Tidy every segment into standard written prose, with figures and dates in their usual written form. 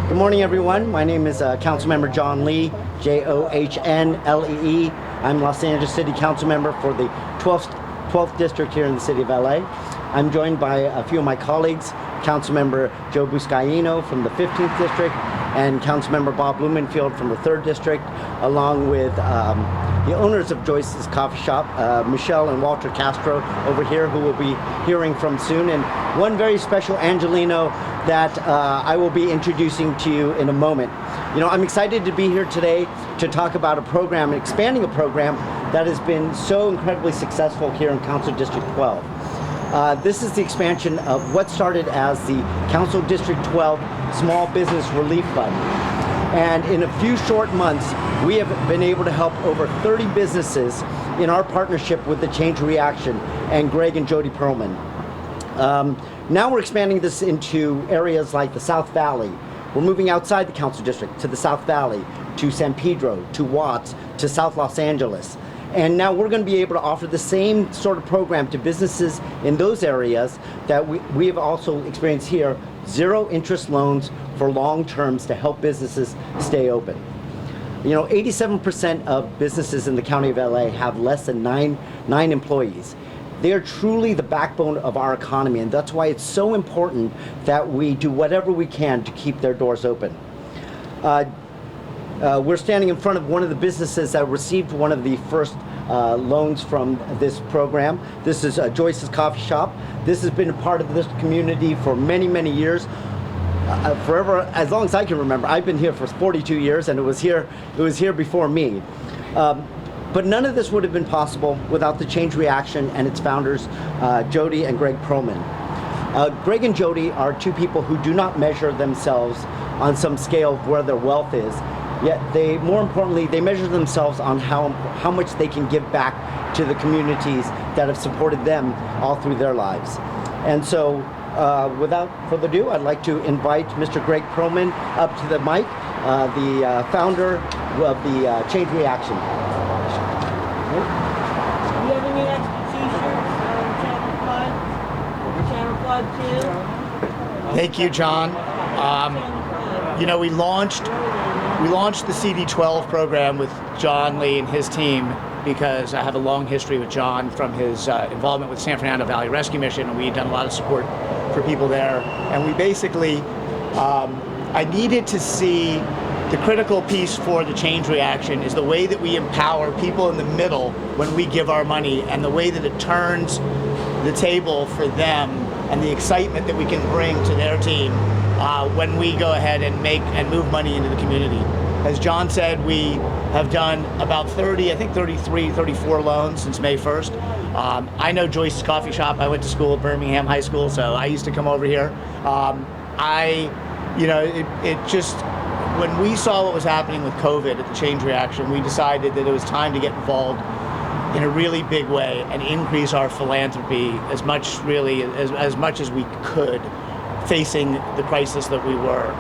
Good morning, everyone. My name is Councilmember John Lee, Johnlee. I'm Los Angeles City Council member for the 12th District here in the City of LA. I'm joined by a few of my colleagues, Councilmember Joe Buscaino from the 15th District and Councilmember Bob Blumenfield from the 3rd District, along with the owners of Joyce's Coffee Shop, Michelle and Walter Castro over here, who we'll be hearing from soon, and one very special Angelino that I will be introducing to you in a moment. You know, I'm excited to be here today to talk about a program, expanding a program that has been so incredibly successful here in Council District 12. This is the expansion of what started as the Council District 12 Small Business Relief Fund. And in a few short months, we have been able to help over 30 businesses in our partnership with the Change Reaction and Greg and Jody Perlman. Now we're expanding this into areas like the South Valley. We're moving outside the Council District to the South Valley, to San Pedro, to Watts, to South Los Angeles. And now we're going to be able to offer the same sort of program to businesses in those areas that we have also experienced here, zero interest loans for long terms to help businesses stay open. You know, 87% of businesses in the County of LA have less than nine employees. They are truly the backbone of our economy, and that's why it's so important that we do whatever we can to keep their doors open. We're standing in front of one of the businesses that received one of the first loans from this program. This is Joyce's Coffee Shop. This has been a part of this community for many, many years. Forever, as long as I can remember. I've been here for 42 years, and it was here before me. But none of this would have been possible without the Change Reaction and its founders, Jody and Greg Perlman. Greg and Jody are two people who do not measure themselves on some scale of where their wealth is, yet more importantly, they measure themselves on how much they can give back to the communities that have supported them all through their lives. And so, without further ado, I'd like to invite Mr. Greg Perlman up to the mic, the founder of the Change Reaction. Do you have any extra t-shirts Channel Flood too? Thank you, John. You know, we launched the CD12 program with John Lee and his team because I have a long history with John from his involvement with San Fernando Valley Rescue Mission, and we've done a lot of support for people there. And we basically, I needed to see the critical piece for the Change Reaction is the way that we empower people in the middle when we give our money, and the way that it turns the table for them and the excitement that we can bring to their team when we go ahead and move money into the community. As John said, we have done about 34 loans since May 1st. I know Joyce's Coffee Shop. I went to school at Birmingham High School, so I used to come over here. When we saw what was happening with COVID at the Change Reaction, we decided that it was time to get involved in a really big way and increase our philanthropy as much as we could, facing the crisis that we were.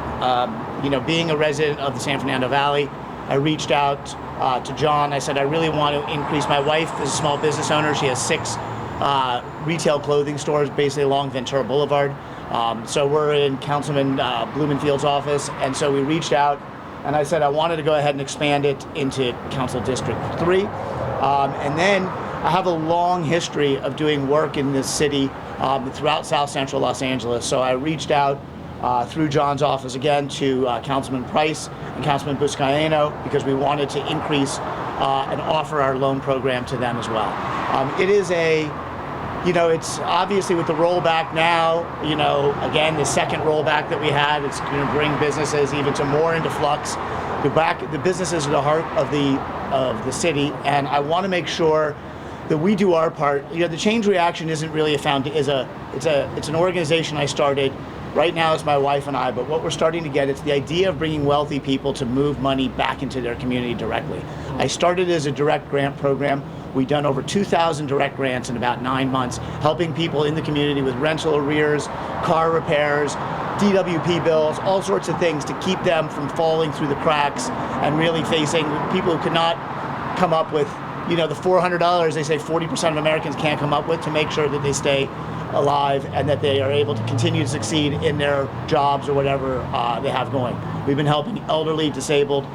Being a resident of the San Fernando Valley, I reached out to John. I said, I really want to increase. My wife is a small business owner. She has 6 retail clothing stores basically along Ventura Boulevard. So we're in Councilman Blumenfield's office, and so we reached out, and I said I wanted to go ahead and expand it into Council District 3. And then I have a long history of doing work in this city throughout South Central Los Angeles. So I reached out through John's office again to Councilman Price and Councilman Buscaino because we wanted to increase and offer our loan program to them as well. It is it's obviously with the rollback now, again, the second rollback that we had, it's going to bring businesses even to more into flux. The businesses are the heart of the city, and I want to make sure that we do our part. The Change Reaction isn't really it's an organization I started. Right now it's my wife and I, but what we're starting to get, it's the idea of bringing wealthy people to move money back into their community directly. I started as a direct grant program. We've done over 2,000 direct grants in about 9 months, helping people in the community with rental arrears, car repairs, DWP bills, all sorts of things to keep them from falling through the cracks and really facing people who could not come up with the $400 they say 40% of Americans can't come up with to make sure that they stay alive and that they are able to continue to succeed in their jobs or whatever they have going. We've been helping elderly, disabled,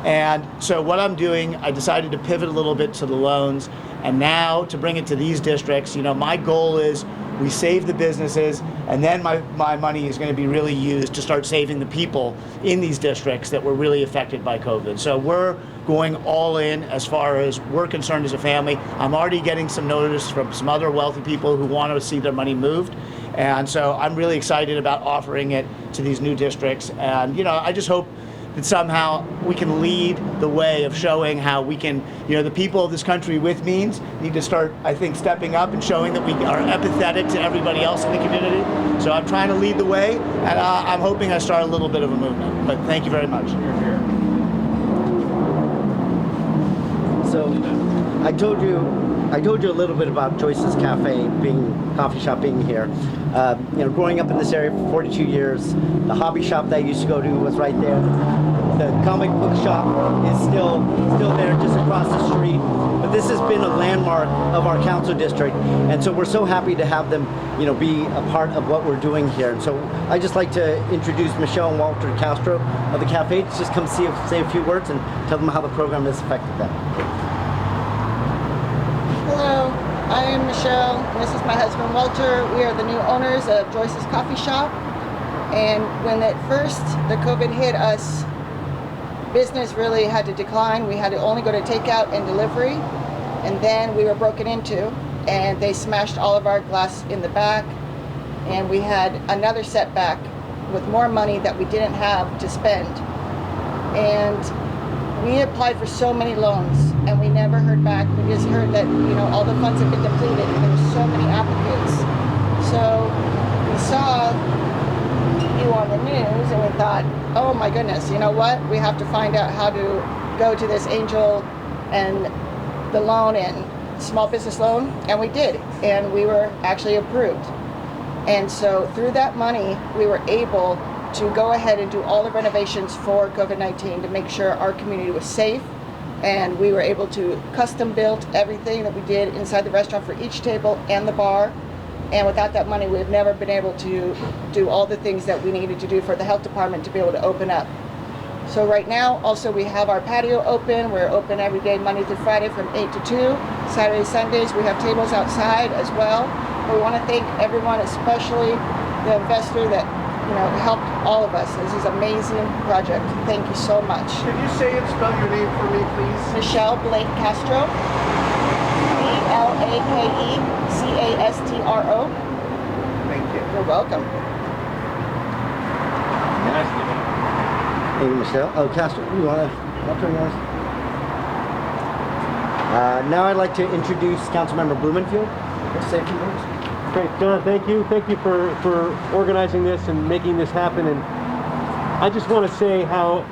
and so what I'm doing, I decided to pivot a little bit to the loans, and now to bring it to these districts. My goal is we save the businesses, and then my money is going to be really used to start saving the people in these districts that were really affected by COVID. So we're going all in as far as we're concerned as a family. I'm already getting some notice from some other wealthy people who want to see their money moved. And so I'm really excited about offering it to these new districts. And, I just hope that somehow we can lead the way of showing how we can, the people of this country with means need to start, I think, stepping up and showing that we are empathetic to everybody else in the community. So I'm trying to lead the way, and I'm hoping I start a little bit of a movement. But thank you very much. So I told you a little bit about Joyce's coffee shop being here. Growing up in this area for 42 years, the hobby shop that I used to go to was right there. The comic book shop is still there, just across the street. But this has been a landmark of our council district, and so we're so happy to have them, be a part of what we're doing here. And so I just like to introduce Michelle and Walter Castro of the cafe to just come say a few words and tell them how the program has affected them. Hello, I am Michelle. This is my husband Walter. We are the new owners of Joyce's Coffee Shop. And when at first the COVID hit us, business really had to decline. We had to only go to takeout and delivery. And then we were broken into, and they smashed all of our glass in the back. And we had another setback with more money that we didn't have to spend. And we applied for so many loans, and we never heard back. We just heard that, all the funds have been depleted, and there were so many applicants. So we saw you on the news, and we thought, oh my goodness, you know what? We have to find out how to go to this angel and the loan and small business loan, and we did, and we were actually approved. And so through that money, we were able to go ahead and do all the renovations for COVID-19 to make sure our community was safe, and we were able to custom build everything that we did inside the restaurant for each table and the bar. And without that money, we've never been able to do all the things that we needed to do for the health department to be able to open up. So right now, also we have our patio open. We're open every day, Monday through Friday from 8 to 2. Saturdays, Sundays, we have tables outside as well. We want to thank everyone, especially the investor that helped all of us. This is an amazing project. Thank you so much. Could you say and spell your name for me, please? Michelle Blake Castro. BLAKECASTRO. Thank you. You're welcome. Hey, Michelle. Oh, Castro, you want to? Now I'd like to introduce Councilmember Blumenfield. Let's say a few words. Great, John, thank you. Thank you for organizing this and making this happen. And I just want to say how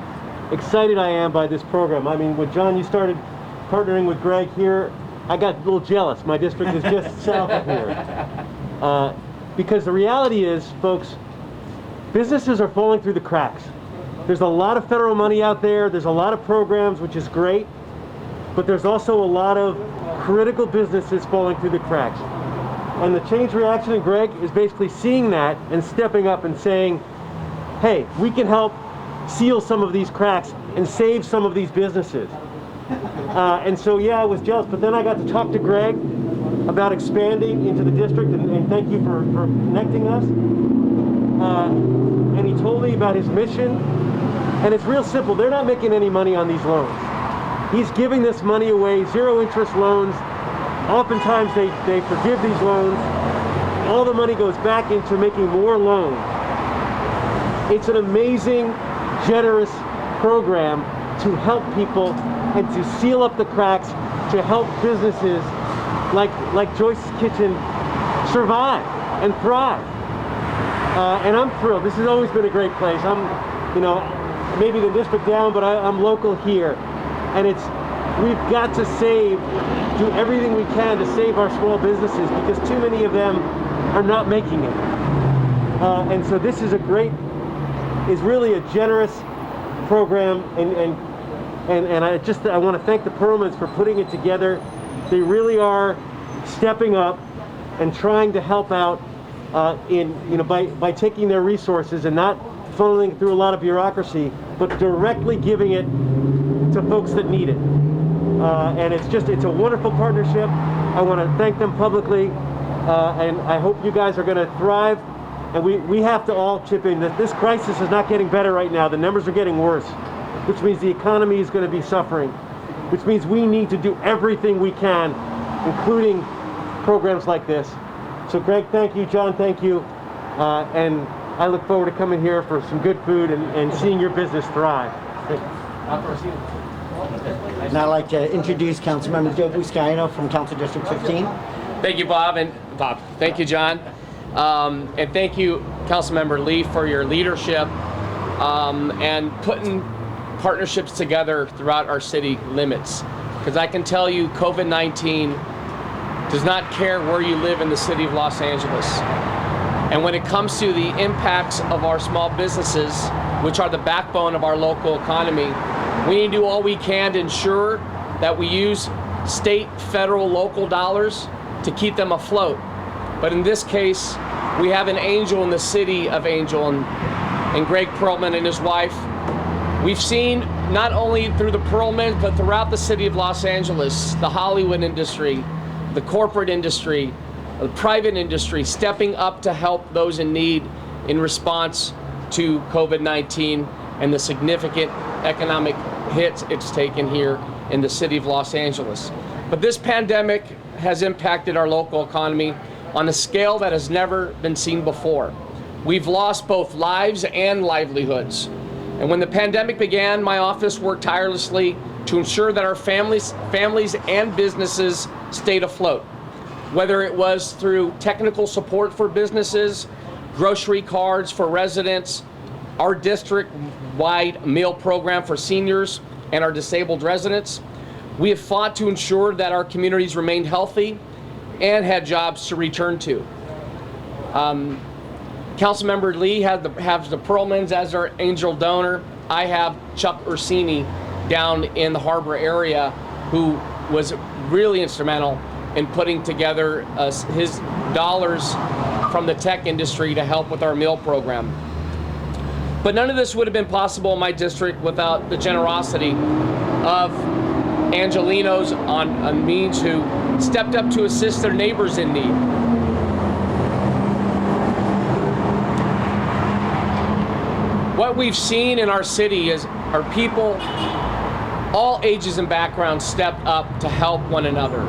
excited I am by this program. I mean, when John, you started partnering with Greg here, I got a little jealous. My district is just south of here. Because the reality is, folks, businesses are falling through the cracks. There's a lot of federal money out there. There's a lot of programs, which is great. But there's also a lot of critical businesses falling through the cracks. And the Change Reaction in Greg is basically seeing that and stepping up and saying, hey, we can help seal some of these cracks and save some of these businesses. And so, yeah, I was jealous, but then I got to talk to Greg about expanding into the district, and thank you for connecting us. And he told me about his mission, and it's real simple. They're not making any money on these loans. He's giving this money away, zero interest loans. Oftentimes they forgive these loans. All the money goes back into making more loans. It's an amazing, generous program to help people and to seal up the cracks, to help businesses like Joyce's Kitchen survive and thrive. And I'm thrilled. This has always been a great place. I'm, maybe the district down, but I'm local here. And we've got to do everything we can to save our small businesses, because too many of them are not making it. And so this is really a generous program, and And I want to thank the Perlmans for putting it together. They really are stepping up and trying to help out by taking their resources and not funneling through a lot of bureaucracy, but directly giving it to folks that need it. And it's a wonderful partnership. I want to thank them publicly, and I hope you guys are going to thrive. And we have to all chip in. This crisis is not getting better right now. The numbers are getting worse, which means the economy is going to be suffering, which means we need to do everything we can, including programs like this. So Greg, thank you. John, thank you. And I look forward to coming here for some good food and seeing your business thrive. Now I'd like to introduce Councilmember Joe Buscaino from Council District 15. Thank you, Bob. Thank you, John. And thank you, Councilmember Lee, for your leadership and putting partnerships together throughout our city limits. Because I can tell you, COVID-19 does not care where you live in the city of Los Angeles. And when it comes to the impacts of our small businesses, which are the backbone of our local economy, we need to do all we can to ensure that we use state, federal, local dollars to keep them afloat. But in this case, we have an angel in the city of Angel, and Greg Perlman and his wife. We've seen not only through the Perlman, but throughout the city of Los Angeles, the Hollywood industry, the corporate industry, the private industry stepping up to help those in need in response to COVID-19 and the significant economic hits it's taken here in the city of Los Angeles. But this pandemic has impacted our local economy on a scale that has never been seen before. We've lost both lives and livelihoods. And when the pandemic began, my office worked tirelessly to ensure that our families and businesses stayed afloat. Whether it was through technical support for businesses, grocery cards for residents, our district-wide meal program for seniors and our disabled residents, we have fought to ensure that our communities remained healthy and had jobs to return to. Councilmember Lee has the Perlmans as our angel donor. I have Chuck Ursini down in the harbor area, who was really instrumental in putting together his dollars from the tech industry to help with our meal program. But none of this would have been possible in my district without the generosity of Angelinos on means who stepped up to assist their neighbors in need. What we've seen in our city is our people, all ages and backgrounds, step up to help one another.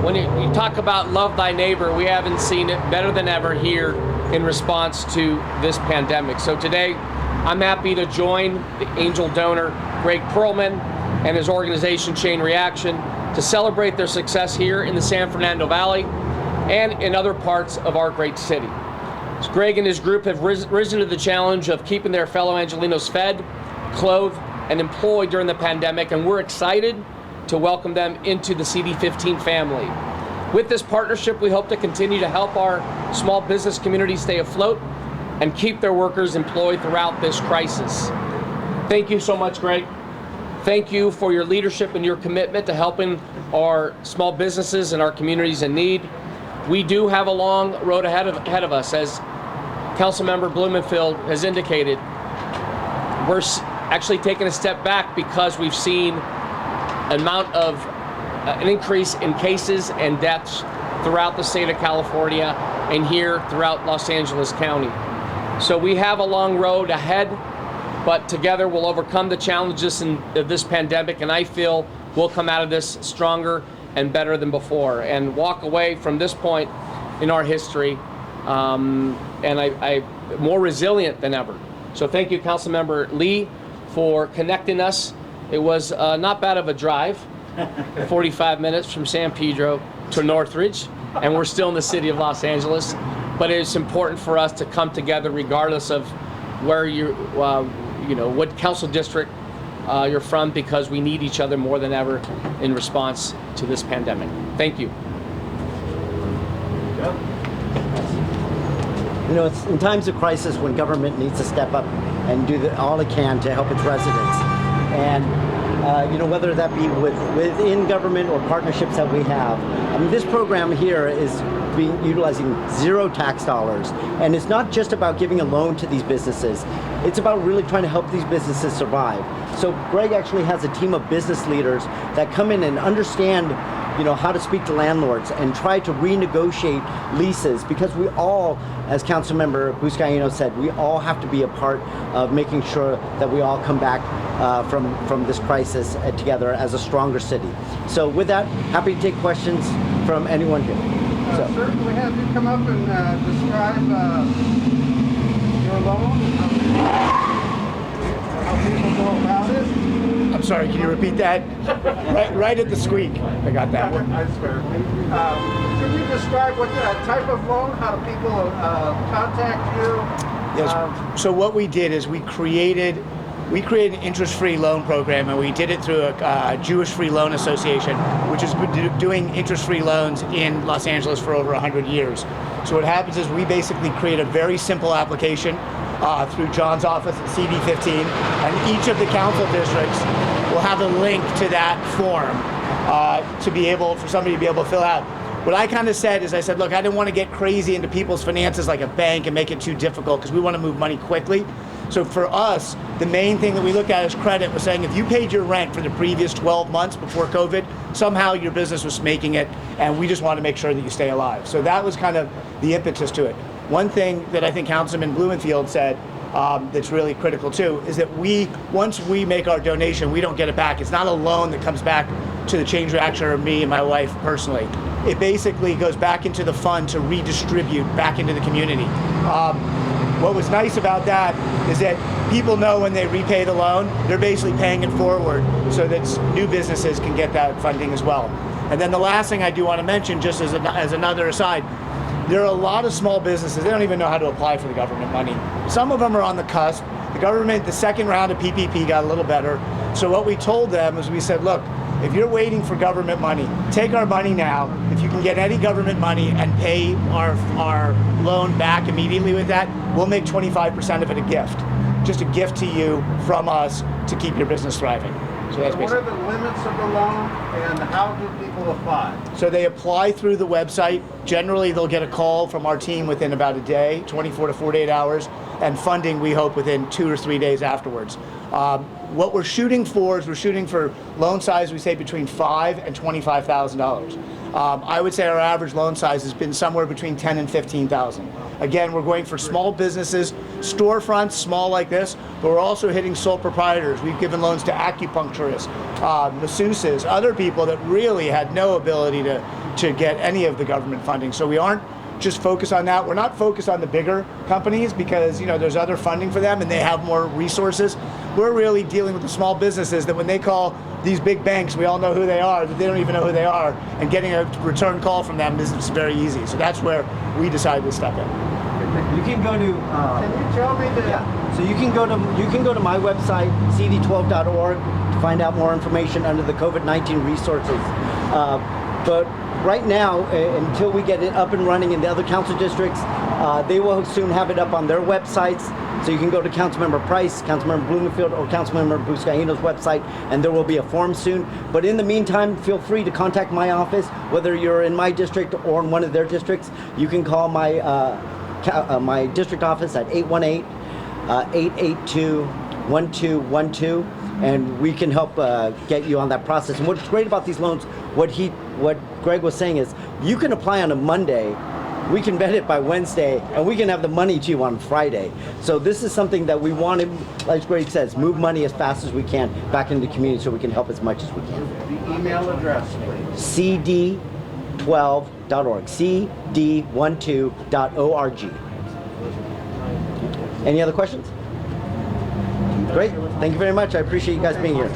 When you talk about love thy neighbor, we haven't seen it better than ever here in response to this pandemic. So today, I'm happy to join the angel donor, Greg Perlman, and his organization, Chain Reaction, to celebrate their success here in the San Fernando Valley and in other parts of our great city. So Greg and his group have risen to the challenge of keeping their fellow Angelinos fed, clothed, and employed during the pandemic, and we're excited to welcome them into the CD15 family. With this partnership, we hope to continue to help our small business community stay afloat and keep their workers employed throughout this crisis. Thank you so much, Greg. Thank you for your leadership and your commitment to helping our small businesses and our communities in need. We do have a long road ahead of us, as Councilmember Blumenfield has indicated. We're actually taking a step back because we've seen an increase in cases and deaths throughout the state of California and here throughout Los Angeles County. So we have a long road ahead, but together we'll overcome the challenges of this pandemic, and I feel we'll come out of this stronger and better than before and walk away from this point in our history and I more resilient than ever. So thank you, Councilmember Lee, for connecting us. It was not bad of a drive, 45 minutes from San Pedro to Northridge, and we're still in the city of Los Angeles. But it's important for us to come together regardless of where what council district you're from, because we need each other more than ever in response to this pandemic. Thank you. You know, it's in times of crisis when government needs to step up and do all it can to help its residents. And whether that be within government or partnerships that we have. I mean, this program here is utilizing zero tax dollars, and it's not just about giving a loan to these businesses. It's about really trying to help these businesses survive. So Greg actually has a team of business leaders that come in and understand how to speak to landlords and try to renegotiate leases, because we all, as Councilmember Buscaino said, we all have to be a part of making sure that we all come back from this crisis together as a stronger city. So with that, happy to take questions from anyone here. Sir, can we have you come up and describe your loan? How people go about it? I'm sorry, can you repeat that? Right at the squeak. I got that one. I swear. Can you describe what type of loan? How do people contact you? Yes. So what we did is we created an interest-free loan program, and we did it through a Jewish Free Loan Association, which has been doing interest-free loans in Los Angeles for over 100 years. So what happens is we basically create a very simple application through John's office at CD15, and each of the council districts will have a link to that form for somebody to be able to fill out. What I kind of said is, I said, look, I didn't want to get crazy into people's finances like a bank and make it too difficult, because we want to move money quickly. So for us, the main thing that we looked at as credit was saying, if you paid your rent for the previous 12 months before COVID, somehow your business was making it, and we just want to make sure that you stay alive. So that was kind of the impetus to it. One thing that I think Councilman Blumenfield said that's really critical too is that once we make our donation, we don't get it back. It's not a loan that comes back to the Change Reaction or me and my wife personally. It basically goes back into the fund to redistribute back into the community. What was nice about that is that people know when they repay the loan, they're basically paying it forward so that new businesses can get that funding as well. And then the last thing I do want to mention, just as another aside, there are a lot of small businesses, they don't even know how to apply for the government money. Some of them are on the cusp. The government, the second round of PPP got a little better. So what we told them is we said, look, if you're waiting for government money, take our money now. If you can get any government money and pay our loan back immediately with that, we'll make 25% of it a gift. Just a gift to you from us to keep your business thriving. So that's what are the limits of the loan, and how do people apply? So they apply through the website. Generally, they'll get a call from our team within about a day, 24 to 48 hours, and funding, we hope, within 2 or 3 days afterwards. What we're shooting for is we're shooting for loan size, we say between $5,000 and $25,000. I would say our average loan size has been somewhere between $10,000 and $15,000. Again, we're going for small businesses, storefronts, small like this, but we're also hitting sole proprietors. We've given loans to acupuncturists, masseuses, other people that really had no ability to get any of the government funding. So we aren't just focused on that. We're not focused on the bigger companies because there's other funding for them and they have more resources. We're really dealing with the small businesses that when they call these big banks, we all know who they are, that they don't even know who they are, and getting a return call from them is very easy. So that's where we decided to step in. You can go to. Can you tell me the? Yeah. So you can go to my website, CD12.org, to find out more information under the COVID-19 resources. But right now, until we get it up and running in the other council districts, they will soon have it up on their websites. So you can go to Councilmember Price, Councilmember Blumenfield, or Councilmember Buscaino's website, and there will be a form soon. But in the meantime, feel free to contact my office, whether you're in my district or in one of their districts. You can call my my district office at 818-882-1212, and we can help get you on that process. And what's great about these loans, what Greg was saying is, you can apply on a Monday, we can vet it by Wednesday, and we can have the money to you on Friday. So this is something that we want to, like Greg says, move money as fast as we can back into the community so we can help as much as we can. The email address, please. CD12.org. CD12.org. Any other questions? Great. Thank you very much. I appreciate you guys being here.